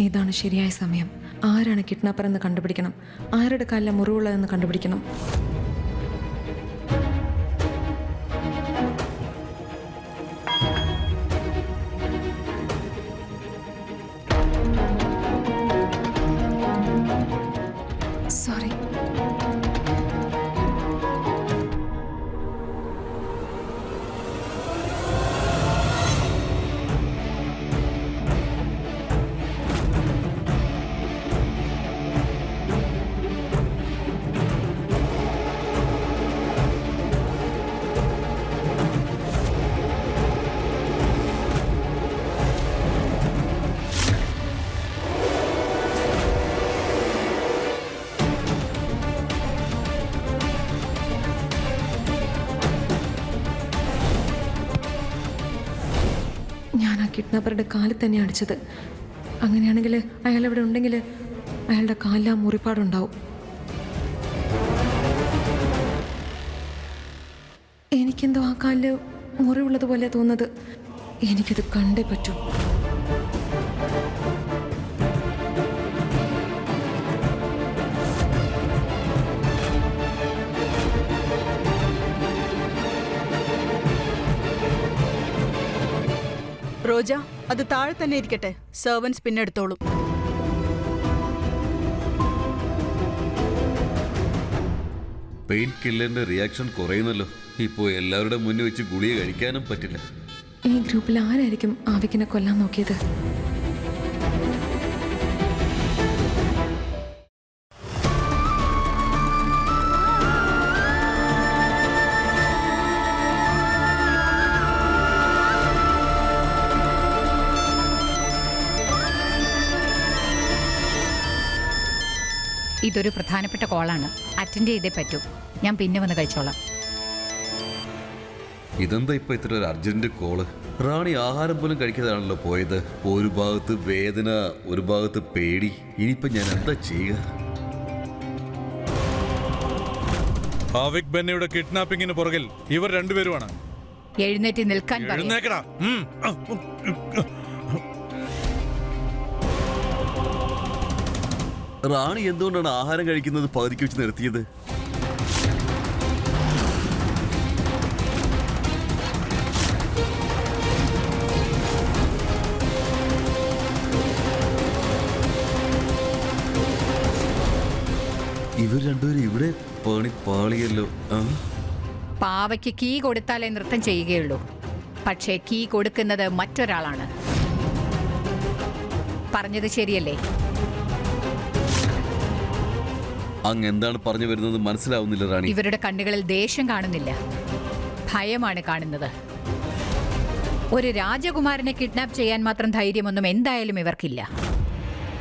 ഇതാണ് ശരിയായ സമയം. ആരാണ് കിഡ്നാപ്പർ എന്ന് കണ്ടുപിടിക്കണം. ആരുടെ കാലിലെ മുറിവുള്ളതെന്ന് കണ്ടുപിടിക്കണം. സോറി. ഞാൻ ആ കിഡ്നാപ്പറുടെ കാലിൽ തന്നെ അടിച്ചത്. അങ്ങനെയാണെങ്കിൽ അയാൾ ഇവിടെ ഉണ്ടെങ്കിൽ അയാളുടെ കാലിൽ ആ മുറിപ്പാടുണ്ടാവും. എനിക്കെന്തോ ആ കാലിൽ മുറിവുള്ളതുപോലെ തോന്നുന്നത്. എനിക്കത് കണ്ടേ പറ്റൂ. റോജ, അത് താഴെ തന്നെ ഇരിക്കട്ടെ. സെർവൻസ് പിന്നെ എടുത്തോളും. Pain കില്ലറിന്റെ reaction കുറയുന്നല്ലോ. ഇപ്പോ എല്ലാവരുടെ മുന്നിൽ വെച്ച് ഗുളിക കഴിക്കാനും പറ്റില്ല. ഈ ഗ്രൂപ്പിൽ ആരായിരിക്കും ആവിക്കിനെ കൊല്ലാൻ നോക്കിയത്? ഇതൊരു പ്രധാനപ്പെട്ട കോളാണ്. അറ്റൻഡ് ചെയ്തേ പറ്റൂ. ഞാൻ പിന്നെ വന്ന് കഴിച്ചോളാം. ഇതെന്താ ഇപ്പൊ ഇത്ര ഒരു അർജന്റ് കോള്? റാണി ആഹാരം പോലും കഴിക്കാതാണല്ലോ പോയത്. ഒരു ഭാഗത്ത് വേദന, ഒരു ഭാഗത്ത് പേടി. ഇനിയിപ്പോ ഞാൻ എന്താ ചെയ്യുക? ആവിക് ബെന്നയുടെ കിഡ്നാപ്പിംഗിന് പുറകിൽ ഇവർ രണ്ടുപേരുമാണ്. എഴുന്നേറ്റ് നിൽക്കാൻ പറയൂ. റാണി എന്തുകൊണ്ടാണ് ആഹാരം കഴിക്കുന്നത് പകുതിക്ക് വെച്ച് നിർത്തിയത്? ഇവർ രണ്ടുപേരും ഇവിടെ പാളിയല്ലോ. പാവയ്ക്ക് കീ കൊടുത്താലേ നൃത്തം ചെയ്യുകയുള്ളൂ. പക്ഷേ കീ കൊടുക്കുന്നത് മറ്റൊരാളാണ്. പറഞ്ഞത് ശരിയല്ലേ? അങ്ങ് എന്താണ് പറഞ്ഞു വരുന്നത് മനസ്സിലാവുന്നില്ല റാണി. ഇവരുടെ കണ്ണുകളിൽ ദേഷ്യം കാണുന്നില്ല, ഭയമാണ് കാണുന്നത്. ഒരു രാജകുമാരനെ കിഡ്നാപ്പ് ചെയ്യാൻ മാത്രം ധൈര്യമൊന്നും എന്തായാലും ഇവർക്കില്ല.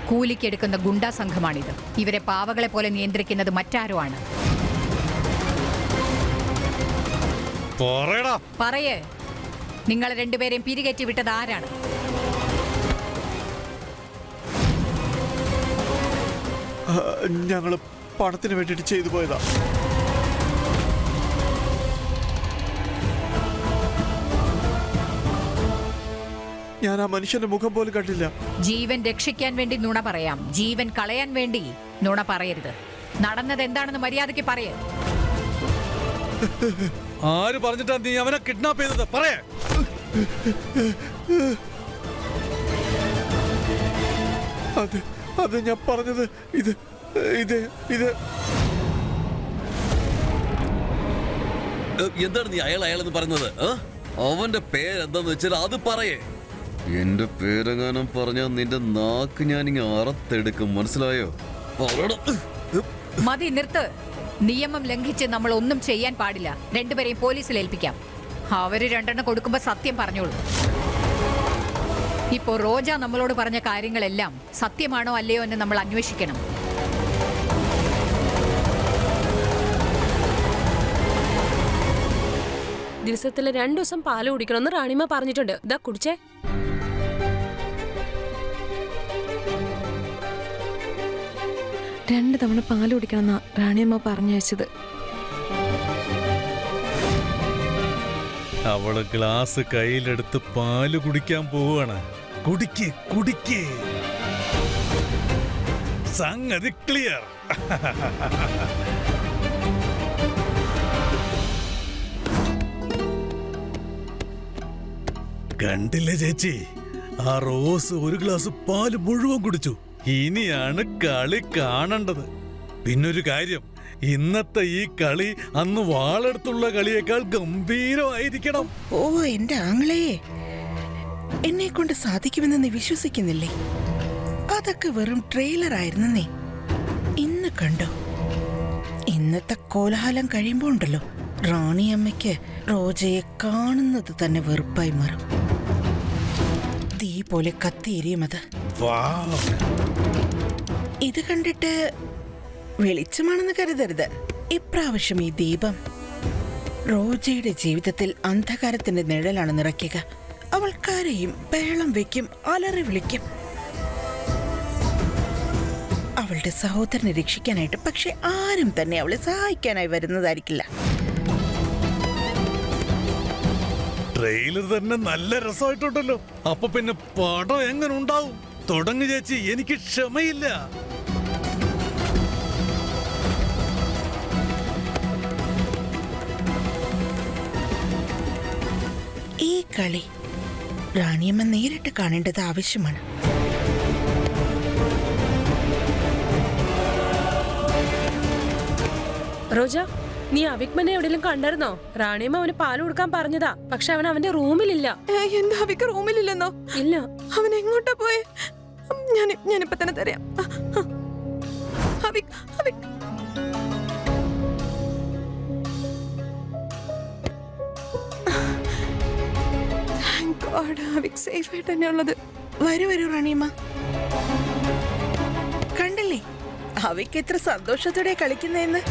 കൂലിക്കെടുക്കുന്ന ഗുണ്ടാ സംഘമാണിത്. ഇവരെ പാവകളെ പോലെ നിയന്ത്രിക്കുന്നത് മറ്റാരോ ആണ്. പറയേ, നിങ്ങൾ രണ്ടുപേരെയും പിരികേറ്റി വിട്ടത് ആരാണ്? ഞങ്ങള് പണത്തിന് വേണ്ടിയിട്ട് ചെയ്തു പോയതാ. ഞാൻ ആ മനുഷ്യന്റെ മുഖം പോലും കണ്ടില്ല. ജീവൻ രക്ഷിക്കാൻ വേണ്ടി നുണ പറയാം, ജീവൻ കളയാൻ വേണ്ടി നുണ പറയരുത്. നടന്നത് എന്താണെന്ന് മര്യാദയ്ക്ക് പറയേ. ആര് പറഞ്ഞിട്ടാ നീ അവനെ കിഡ്നാപ്പ് ചെയ്തത്? പറയേ. അത് ഞാൻ പറഞ്ഞത് ഇത് ഇത് ഇത് എന്താണ് നീ അയാളെന്ന് പറഞ്ഞത്? അവന്റെ പേരെന്താന്ന് വെച്ചാൽ അത് പറയേ. എന്റെ പേരെങ്ങാനും പറഞ്ഞാൽ നിന്റെ നാക്ക് ഞാനിങ്ങ അറത്തെടുക്കും, മനസ്സിലായോ? മതി, നിർത്ത്. നിയമം ലംഘിച്ച് നമ്മൾ ഒന്നും ചെയ്യാൻ പാടില്ല. രണ്ടുപേരെയും പോലീസിൽ ഏൽപ്പിക്കാം. അവര് രണ്ടെണ്ണം കൊടുക്കുമ്പോ സത്യം പറഞ്ഞോളൂ. ഇപ്പോ റോജ നമ്മളോട് പറഞ്ഞ കാര്യങ്ങളെല്ലാം സത്യമാണോ അല്ലയോ എന്ന് നമ്മൾ അന്വേഷിക്കണം. ദിവസത്തിൽ 2 ദിവസം പാല് കുടിക്കണമെന്ന് റാണിമ പറഞ്ഞിട്ടുണ്ട്. ഇതാ കുടിച്ചേ. രണ്ട് തവണ പാല് കുടിക്കണമെന്നാ റാണിയമ്മ പറഞ്ഞയച്ചത്. അവള് ഗ്ലാസ് കയ്യിലെടുത്ത് പാല് കുടിക്കാൻ പോവാണ്. കുടിക്ക് കുടിക്ക്. സംഗതി ക്ലിയർ. കണ്ടില്ലേ ചേച്ചി, ആ റോസ് ഒരു ഗ്ലാസ് പാല് മുഴുവൻ കുടിച്ചു. ഇനിയാണ് കളി കാണേണ്ടത്. പിന്നൊരു കാര്യം, ഇന്നത്തെ ഈ കളി അന്ന് വാളെടുത്തുള്ള കളിയേക്കാൾ ഗംഭീരമായിരിക്കണം. ഓ എന്റെ ആങ്ങളെ, എന്നെ കൊണ്ട് സാധിക്കുമെന്ന് നീ വിശ്വസിക്കുന്നില്ലേ? അതൊക്കെ വെറും ട്രെയിലർ ആയിരുന്നേ. ഇന്ന് കണ്ടോ, ഇന്നത്തെ കോലാഹലം കഴിയുമ്പോ ഉണ്ടല്ലോ, റാണിയമ്മയ്ക്ക് റോജയെ കാണുന്നത് തന്നെ വെറുപ്പായി മാറും. തീ പോലെ കത്തിയിരിയും അത്. ഇത് കണ്ടിട്ട് വെളിച്ചമാണെന്ന് കരുതരുത്. ഇപ്രാവശ്യം ഈ ദീപം റോജയുടെ ജീവിതത്തിൽ അന്ധകാരത്തിന്റെ നിഴലാണ് നിറയ്ക്കുക. അവൾ കരയും, ബഹളം വെക്കും, അലറി വിളിക്കും അവളുടെ സഹോദരനെ രക്ഷിക്കാനായിട്ട്. പക്ഷെ ആരും തന്നെ അവളെ സഹായിക്കാനായി വരുന്നതായിരിക്കില്ല. ട്രെയിലർ തന്നെ നല്ല രസമായിട്ടുണ്ടല്ലോ. അപ്പൊ പിന്നെ പടം എങ്ങനെ ഉണ്ടാവും? തുടങ്ങു ചേച്ചി, എനിക്ക് ക്ഷമയില്ല. ഈ കളി റാണിയമ്മ നേരിട്ട് കാണേണ്ടത് ആവശ്യമാണ്. റോജ, നീ അവിക്മനെ എവിടെയെങ്കിലും കണ്ടായിരുന്നോ? റാണിയമ്മ അവന് പാല് കൊടുക്കാൻ പറഞ്ഞതാ, പക്ഷെ അവൻ അവന്റെ റൂമിലില്ല. എന്താ അവിക്ക് റൂമിലില്ലെന്നോ? ഇല്ല. അവൻ എങ്ങോട്ടാ പോയെ? ഞാനിപ്പോ തന്നെ തരാം. Avik, Avik. Thank God, Avik safe ആയിട്ട് തന്നെ ഉള്ളത്. വരൂ വരൂ റാണിയമ്മ. കണ്ടില്ലേ അവയ്ക്ക് എത്ര സന്തോഷത്തോടെ കളിക്കുന്നതെന്ന്.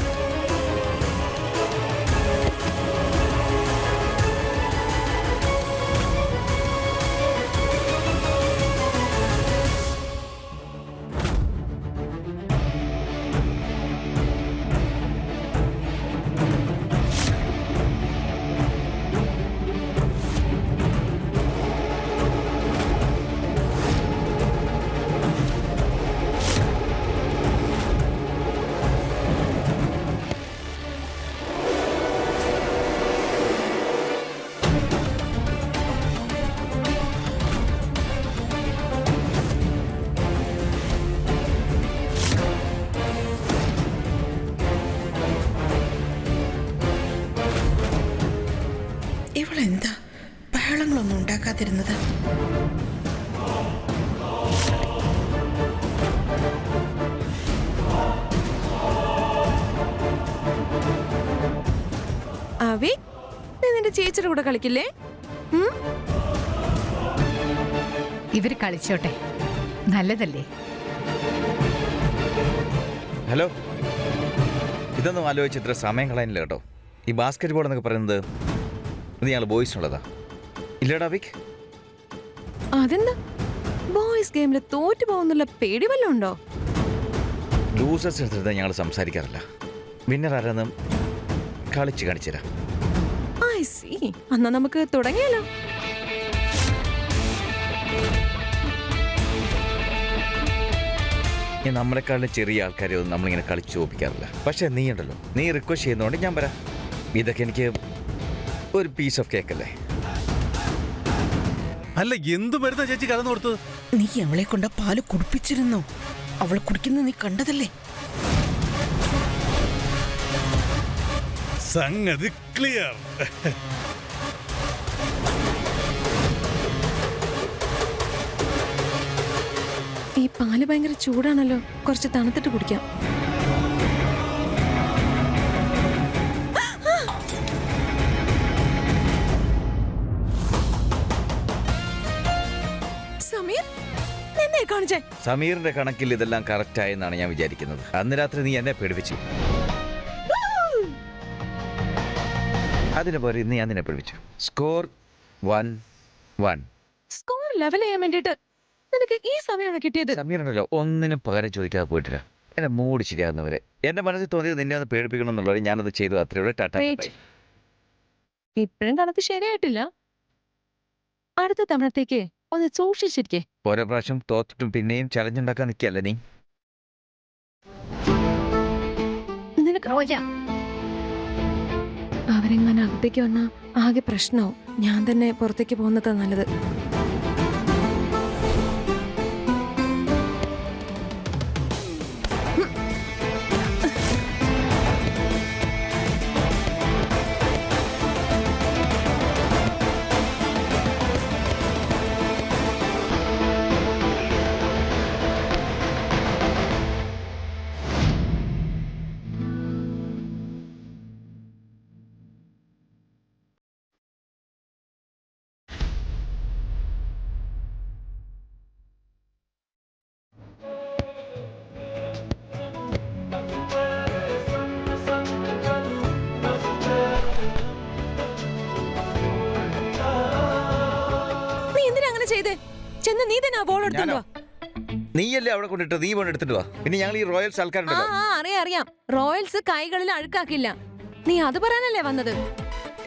ഇവളെന്താ ബഹളങ്ങളൊന്നും ഉണ്ടാക്കാതിരുന്നത്? അവി, നീ നിന്റെ ചേച്ചിയുടെ കൂടെ കളിക്കില്ലേ? ഇവര് കളിച്ചോട്ടെ, നല്ലതല്ലേ? ഹലോ, ഇതൊന്നും ആലോചിച്ച് ഇത്ര സമയം കളയാനില്ല കേട്ടോ. ഈ ബാസ്കറ്റ് ബോൾ എന്നൊക്കെ പറയുന്നത് ഇത് ഞങ്ങൾ ബോയ്സിനുള്ളതാ, ഇല്ലടാ വിക്? അതെന്താ ബോയ്സ് ഗെയിമില് തോറ്റു പോകുന്നുള്ള പേടി വല്ലതും ഉണ്ടോ? ലൂസേഴ്സ് എടുത്തിട്ട് ഞങ്ങൾ സംസാരിക്കാറില്ല. വിന്നർ ആരെന്ന് കളിച്ച് കാണിച്ചുതരാം. I C. എന്നാ നമുക്ക് തുടങ്ങിയാലോ? നമ്മളെക്കാളും ചെറിയ ആൾക്കാരെ ഒന്നും നമ്മളിങ്ങനെ കളിച്ച് ചോദിക്കാറില്ല. പക്ഷെ നീ ഉണ്ടല്ലോ, നീ റിക്വസ്റ്റ് ചെയ്യുന്നതുകൊണ്ട് ഞാൻ വരാം. ഇതൊക്കെ എനിക്ക് ഒരു പീസ് ഓഫ് കേക്ക് അല്ലേ? അല്ല, എന്ത് മരുന്നാ ചേച്ചി കലർന്നു കൊടുത്തത്? നീ അവളെ കൊണ്ട് പാല് കുടിപ്പിച്ചിരുന്നോ? അവൾ കുടിക്കുന്നത് നീ കണ്ടതല്ലേ? സംഗതി ക്ലിയർ. ഈ പാല് ഭയങ്കര ചൂടാണല്ലോ, കുറച്ച് തണുത്തിട്ട് കുടിക്കാം. സമീർ, നിന്നെ കാണിച്ചേ. സമീറിന്റെ കണക്കിൽ ഇതെല്ലാം കറക്റ്റ് ആയെന്നാണ് ഞാൻ വിചാരിക്കുന്നത്. അന്ന് രാത്രി നീ എന്നെ പേടിപ്പിച്ചു, അതിന് പോലെ ഇന്ന് ഞാൻ നിന്നെ പേടിപ്പിച്ചു. സ്കോർ 1-1. സ്കോർ ലെവൽ ചെയ്യാൻ വേണ്ടിട്ട് നിനക്ക് ഈ സമയമാണ് കിട്ടിയത്. സമീറിനല്ലോ ഒന്നിനും പകരം ചോദിക്കാതെ പോയിട്ടില്ല. എന്റെ മൂഡ് ശരിയാകുന്നവരെ എന്റെ മനസ്സിൽ തോന്നിയത് നിന്നെ ഒന്ന് പേടിപ്പിക്കണം എന്നുള്ളത് ഞാനത് ചെയ്തു. അത്രയോടെ ടാറ്റ. ഇപ്പഴും കണക്ക് ശരിയായിട്ടില്ല. അടുത്ത തവണത്തേക്ക് ഒന്ന് സൂക്ഷിച്ചിരിക്കേ. ഓരോ പ്രാവശ്യം തോറ്റിട്ടും പിന്നെയും ചലഞ്ച് ഉണ്ടാക്കാൻ നിൽക്കല്ലേ നീ? റോജ, അവരെങ്ങനെ അകത്തേക്ക് വന്നാ ആകെ പ്രശ്നവും. ഞാൻ തന്നെ പുറത്തേക്ക് പോകുന്നതാ നല്ലത്. ചെന്ന് നീ തന്നെ ബോൾ എടുത്തിട്ട് വാ. നീയല്ലേ അവിടെ കൊണ്ടിട്ട് നീ പോയി എടുത്തിട്ട് വാ. പിന്നെ ഞങ്ങൾ ഈ റോയൽസ് ആൾക്കാരുണ്ടല്ലോ. അറിയാം റോയൽസ് കൈകളിൽ അഴുക്കാക്കില്ല. നീ അത് പറയാനല്ലേ വന്നത്?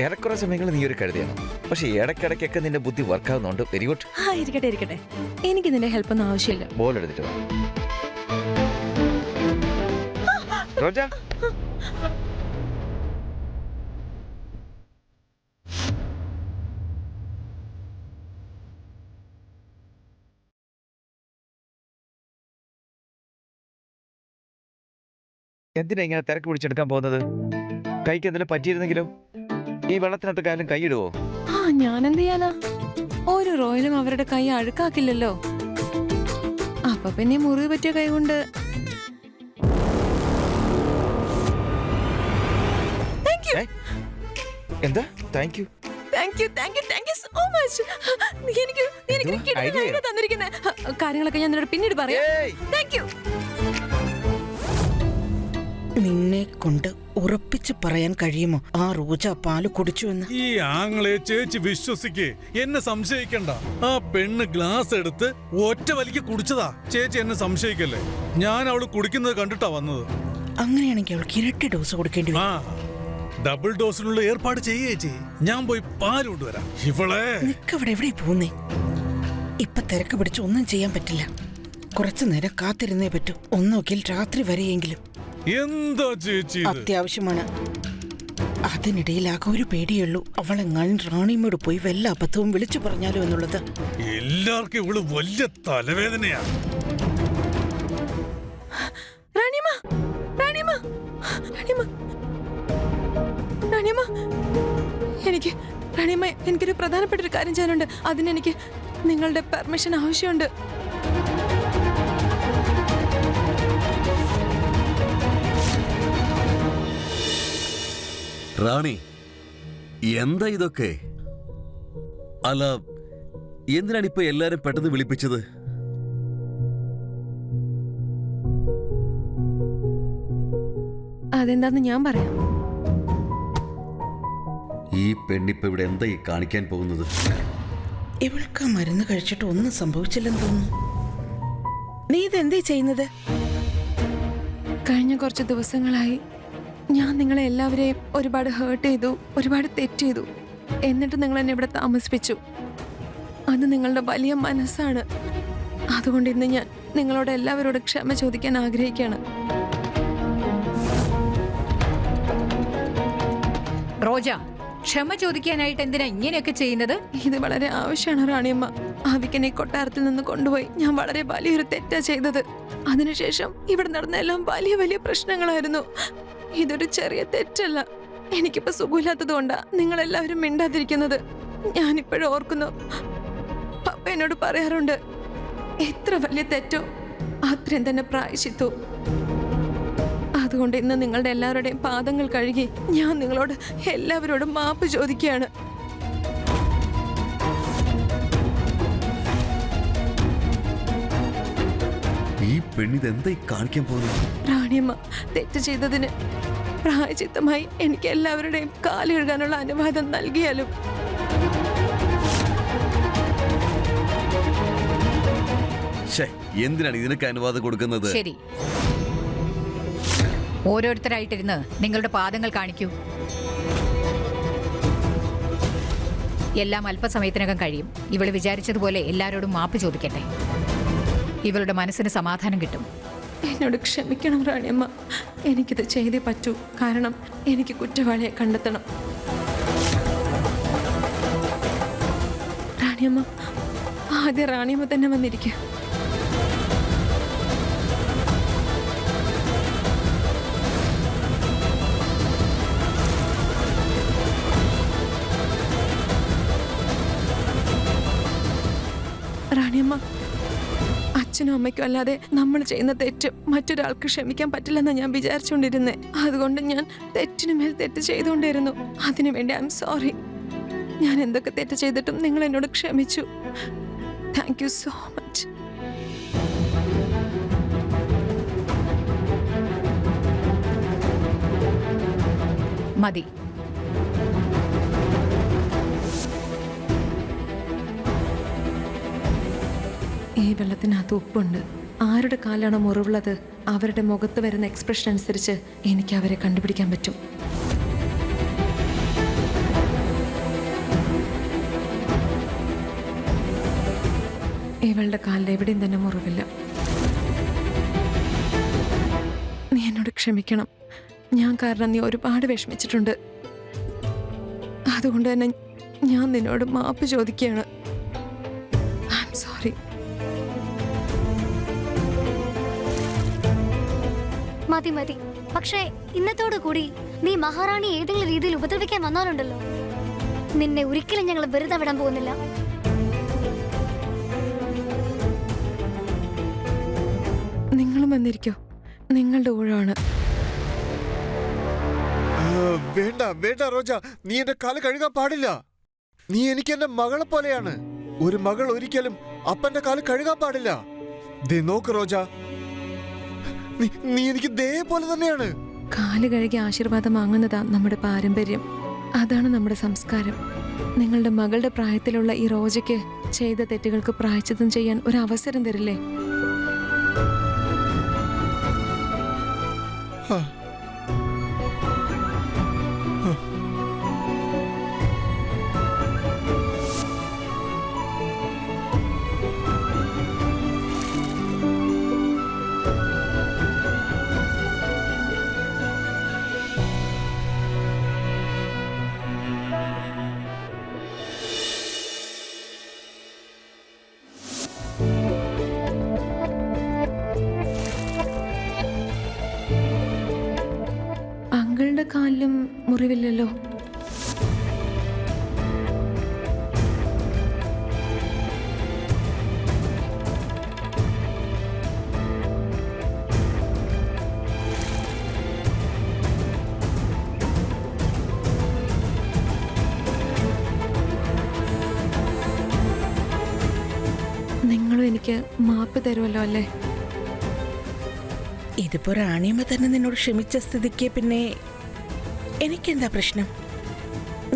ഏറെക്കുറെ സമയങ്ങളിൽ നീ ഒരു കഴുതിയാണ്. പക്ഷെ ഇടയ്ക്കിടയ്ക്കൊക്കെ നിന്റെ ബുദ്ധി വർക്ക് ആവുന്നുണ്ട്. Very good. ഇരിക്കട്ടെ. എനിക്ക് നിന്റെ ഹെൽപ്പ് ഒന്നും ആവശ്യമില്ല. ബോൾ എടുത്തിട്ട് വാ. റോജ, എന്തിനാ ഇങ്ങനെ തിരക്ക് പിടിച്ചെടുക്കാൻ പോകുന്നത്? കൈക്ക് എന്തെങ്കിലും പറ്റിയിരുന്നെങ്കിലോ? ഈ വെള്ളത്തിനകത്ത് കാലം കൈയിടുവോ? ഞാൻ എന്ത് ചെയ്യാനാ? ഒരു റോയലും അവരുടെ കൈ അഴുക്കാക്കില്ലല്ലോ. അപ്പൊ പിന്നെ മുറിവ് പറ്റിയ കൈ കൊണ്ട് എന്താ താങ്ക് യു സോ മച്ച്. കാര്യങ്ങളൊക്കെ ഞാൻ നിന്നോട് പിന്നീട് പറയാം. Thank you. നിന്നെ കൊണ്ട് ഉറപ്പിച്ച് പറയാൻ കഴിയുമോ ആ റോജ പാല് കുടിച്ചു എന്ന്? ഈ ആങ്ങളെ ചേച്ചി വിശ്വസിക്കേ, എന്നെ സംശയിക്കണ്ട. ആ പെണ്ണ് ഗ്ലാസ് എടുത്ത് ഒറ്റ വലിക്ക് കുടിച്ചതാ. ചേച്ചി എന്നെ സംശയിക്കല്ലേ. ഞാൻ അവള് കുടിക്കുന്നത് കണ്ടിട്ടാ വന്നത്. അങ്ങനെയാണെങ്കിൽ അവൾക്ക് ഇരട്ടി ഡോസ് കൊടുക്കേണ്ടി വരും. ഡബിൾ ഡോസിനുള്ള ഏർപ്പാട് ചെയ്യേച്ചി. ഞാൻ പോയി പാല് കൊണ്ടുവരാം. ഇവളെ നിക്കവിടെ എവിടെ പോകുന്നേ? ഇപ്പൊ തിരക്ക് പിടിച്ച് ഒന്നും ചെയ്യാൻ പറ്റില്ല. കുറച്ചു നേരം കാത്തിരുന്നേ പറ്റൂ. ഒന്നുകിൽ രാത്രി വരെയെങ്കിലും. എന്താ ചേച്ചി അത്യാവശ്യമാണ്. അതിനിടയിൽ ആകെ ഒരു പേടിയുള്ളൂ, അവളെങ്ങാനും റാണിയോട് പോയി വല്ല അബദ്ധവും വിളിച്ചു പറഞ്ഞാലോ എന്നുള്ളത്. എല്ലാവർക്കും ഇവള് വലിയ തലവേദനയാ. എനിക്കൊരു പ്രധാനപ്പെട്ട ഒരു കാര്യം ചെയ്യാനുണ്ട്. അതിനെനിക്ക് നിങ്ങളുടെ പെർമിഷൻ ആവശ്യമുണ്ട്. റാണി, എന്താ ഇതൊക്കെ? അല്ല, എന്തിനാണ് ഇപ്പൊ എല്ലാരും പെട്ടെന്ന് വിളിപ്പിച്ചത്? അതെന്താന്ന് ഞാൻ പറയാം. ഈ പെണ്ണിപ്പ ഇവിടെ എന്താ ഈ കാണിക്കാൻ പോകുന്നത്? ഇവൾക്ക് മരുന്ന് കഴിച്ചിട്ട് ഒന്നും സംഭവിച്ചില്ലെന്ന് തോന്നുന്നു. നീ ഇതെന്തേ ചെയ്യുന്നത്? കഴിഞ്ഞ കുറച്ച് ദിവസങ്ങളായി ഞാൻ നിങ്ങളെ എല്ലാവരെയും ഒരുപാട് ഹേർട്ട് ചെയ്തു, ഒരുപാട് തെറ്റ് ചെയ്തു. എന്നിട്ട് നിങ്ങൾ എന്നെ ഇവിടെ താമസിപ്പിച്ചു. അത് നിങ്ങളുടെ വലിയ മനസ്സാണ്. അതുകൊണ്ട് ഇന്ന് ഞാൻ നിങ്ങളോട് എല്ലാവരോടും ക്ഷമ ചോദിക്കാൻ ആഗ്രഹിക്കുകയാണ്. റോജ, ക്ഷമ ചോദിക്കാനായിട്ട് എന്തിനാ ഇങ്ങനെയൊക്കെ ചെയ്യുന്നത്? ഇത് വളരെ ആവശ്യമാണ് റാണിയമ്മ. ആവിക്കനെ കൊട്ടാരത്തിൽ നിന്ന് കൊണ്ടുപോയി ഞാൻ വളരെ വലിയൊരു തെറ്റാ ചെയ്തത്. അതിനുശേഷം ഇവിടെ നടന്ന എല്ലാം വലിയ വലിയ പ്രശ്നങ്ങളായിരുന്നു. ഇതൊരു ചെറിയ തെറ്റല്ല. എനിക്കിപ്പോ സുഖമില്ലാത്തത് കൊണ്ടാ നിങ്ങൾ എല്ലാവരും മിണ്ടാതിരിക്കുന്നത്. ഞാനിപ്പോഴും ഓർക്കുന്നു, പപ്പ എന്നോട് പറയാറുണ്ട്, എത്ര വലിയ തെറ്റോ അത്രയും തന്നെ പ്രായശ്ചിത്തോ. അതുകൊണ്ട് ഇന്ന് നിങ്ങളുടെ എല്ലാവരുടെയും പാദങ്ങൾ കഴുകി ഞാൻ നിങ്ങളോട് എല്ലാവരോടും മാപ്പ് ചോദിക്കുകയാണ്. ഈ പെണ്ണിത് എന്തായി കാണിക്കാൻ പോകുന്നത്? റാണിയമ്മ, തെറ്റ് ചെയ്തതിന് പ്രായചിത്തമായി എനിക്ക് എല്ലാവരുടെയും കാലെഴുകാനുള്ള അനുവാദം നൽകിയാലും. എന്തിനാണ് ഇതിനൊക്കെ അനുവാദം കൊടുക്കുന്നത്? ശരി, ഓരോരുത്തരായിട്ടിരുന്ന് നിങ്ങളുടെ പാദങ്ങൾ കാണിക്കൂ. എല്ലാം അല്പസമയത്തിനകം കഴിയും. ഇവള് വിചാരിച്ചതുപോലെ എല്ലാവരോടും മാപ്പ് ചോദിക്കട്ടെ. ഇവളുടെ മനസ്സിന് സമാധാനം കിട്ടും. എന്നോട് ക്ഷമിക്കണം റാണിയമ്മ. എനിക്കിത് ചെയ്തേ പറ്റൂ. കാരണം എനിക്ക് കുറ്റവാളിയെ കണ്ടെത്തണം. റാണിയമ്മ, ആദ്യം റാണിയമ്മ തന്നെ വന്നിരിക്കുക. റാണിയമ്മ, അച്ഛനും അമ്മയ്ക്കും അല്ലാതെ നമ്മൾ ചെയ്യുന്ന തെറ്റ് മറ്റൊരാൾക്ക് ക്ഷമിക്കാൻ പറ്റില്ലെന്ന് ഞാൻ വിചാരിച്ചുകൊണ്ടിരുന്നേ. അതുകൊണ്ട് ഞാൻ തെറ്റിനു മേൽ തെറ്റ് ചെയ്തുകൊണ്ടിരുന്നു. അതിനുവേണ്ടി ഐ എം സോറി. ഞാൻ എന്തൊക്കെ തെറ്റ് ചെയ്തിട്ടും നിങ്ങൾ എന്നോട് ക്ഷമിച്ചു. Thank you so much. മതി. ഈ വെള്ളത്തിനകത്ത് ഉപ്പുണ്ട്. ആരുടെ കാലാണോ മുറിവുള്ളത് അവരുടെ മുഖത്ത് വരുന്ന എക്സ്പ്രഷൻ അനുസരിച്ച് എനിക്ക് അവരെ കണ്ടുപിടിക്കാൻ പറ്റും. ഇവളുടെ കാലിൽ എവിടെയും തന്നെ മുറിവില്ല. നീ എന്നോട് ക്ഷമിക്കണം. ഞാൻ കാരണം നീ ഒരുപാട് വിഷമിച്ചിട്ടുണ്ട്. അതുകൊണ്ട് തന്നെ ഞാൻ നിന്നോട് മാപ്പ് ചോദിക്കുകയാണ്. I am sorry. മതി മതി. പക്ഷേ ഇന്നത്തോടു കൂടി നീ മഹാറാണി ഏതെങ്കിലും രീതിയിൽ ഉപദ്രവിക്കാൻ വന്നാലുണ്ടല്ലോ, നിന്നെ ഒരിക്കലും ഞങ്ങൾ വെറുതെ വിടാൻ പോകുന്നില്ല. നിങ്ങളും വന്നിരിക്കോ. നിങ്ങളുടെ ഊഴമാണ്. വേണ്ട വേണ്ട റോജ, നീ എന്റെ കാല് കഴുകാൻ പാടില്ല. നീ എനിക്ക് എന്റെ മകളെ പോലെയാണ്. ഒരു മകൾ ഒരിക്കലും അപ്പന്റെ കാല് കഴുകാൻ പാടില്ല. ദേ നോക്ക് റോജ, നീ എനിക്ക് ദേ പോലെ തന്നെയാണ്. കാല് കഴുകി ആശീർവാദം വാങ്ങുന്നതാ നമ്മുടെ പാരമ്പര്യം. അതാണ് നമ്മുടെ സംസ്കാരം. നിങ്ങളുടെ മകളുടെ പ്രായത്തിലുള്ള ഈ റോജയ്ക്ക് ചെയ്ത തെറ്റുകൾക്ക് പ്രായശ്ചിത്തം ചെയ്യാൻ ഒരു അവസരം തരില്ലേ? അങ്കിളുടെ കാലിലും മുറിവില്ലല്ലോ. നിങ്ങളും എനിക്ക് മാപ്പ് തരുമല്ലോ അല്ലേ? ഇതിപ്പോ റാണിയമ്മ തന്നെ നിന്നോട് ക്ഷമിച്ച സ്ഥിതിക്ക് പിന്നെ എനിക്കെന്താ പ്രശ്നം?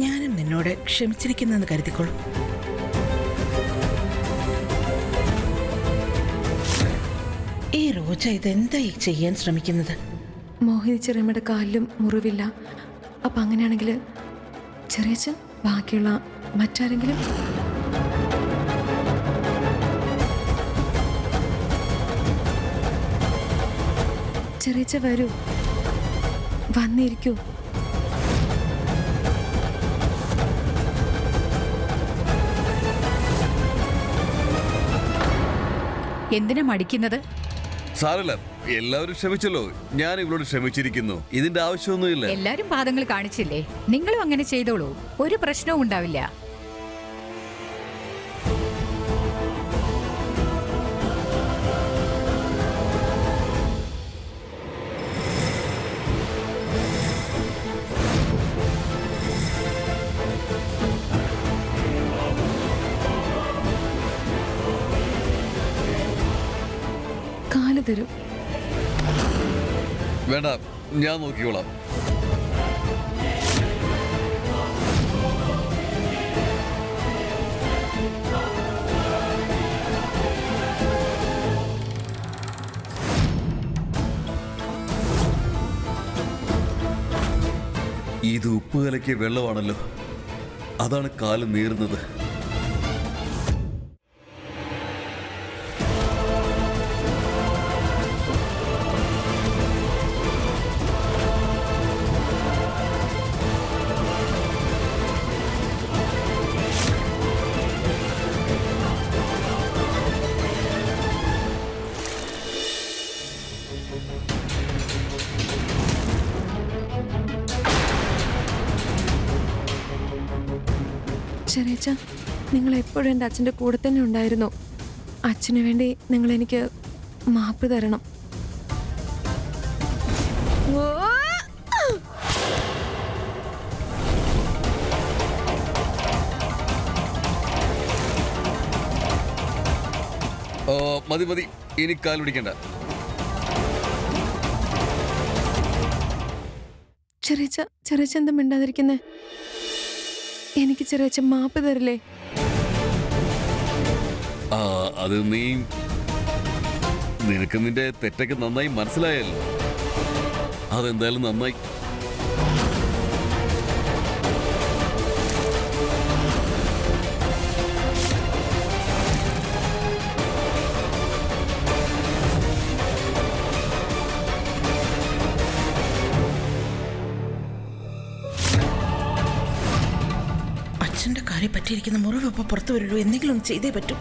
ഞാനും നിന്നോട് ക്ഷമിച്ചിരിക്കുന്നെന്ന് കരുതിക്കോളൂ. ഈ റോജ ഇതെന്തായി ചെയ്യാൻ ശ്രമിക്കുന്നത്? മോഹിനി ചെറിയമ്മയുടെ കാലിലും മുറിവില്ല. അപ്പം അങ്ങനെയാണെങ്കിൽ ചെറിയച്ഛൻ, ബാക്കിയുള്ള മറ്റാരെങ്കിലും? ചെറിയച്ഛ വരൂ, വന്നിരിക്കൂ. എന്തിനാ മടിക്കുന്നത്? സാരല്ല, എല്ലാവരും ക്ഷമിച്ചല്ലോ. ഞാൻ ഇവളോട് ക്ഷമിച്ചിരിക്കുന്നു. ഇതിന്റെ ആവശ്യമൊന്നുമില്ല. എല്ലാരും പാദങ്ങൾ കാണിച്ചില്ലേ? നിങ്ങളും അങ്ങനെ ചെയ്തോളൂ. ഒരു പ്രശ്നവും ഉണ്ടാവില്ല. കാല് തരൂ. വേണ്ട, ഞാൻ നോക്കിക്കോളാം. ഇത് ഉപ്പ് കലക്കിയ വെള്ളമാണല്ലോ. അതാണ് കാല് നീറുന്നത്. ചെറിയച്ച, നിങ്ങൾ എപ്പോഴും എൻ്റെ അച്ഛൻ്റെ കൂടെ തന്നെ ഉണ്ടായിരുന്നു. അച്ഛന് വേണ്ടി നിങ്ങൾ എനിക്ക് മാപ്പ് തരണം. മതി മതി, ഇനി കാൽ പിടിക്കണ്ട. ചെറിയച്ച എന്താ മിണ്ടാതിരിക്കുന്നേ? എനിക്ക് ചെറിയച്ച മാപ്പ് തരില്ലേ? അത് നിനക്ക് നിന്റെ തെറ്റൊക്കെ നന്നായി മനസ്സിലായല്ലോ. അതെന്തായാലും നന്നായി. അച്ഛന്റെ കാര്യം പറ്റിയിരിക്കുന്ന മുറിവ് ഇപ്പൊ പുറത്തു വരുള്ളൂ. എന്തെങ്കിലും ഒന്ന് ചെയ്തേ പറ്റൂ.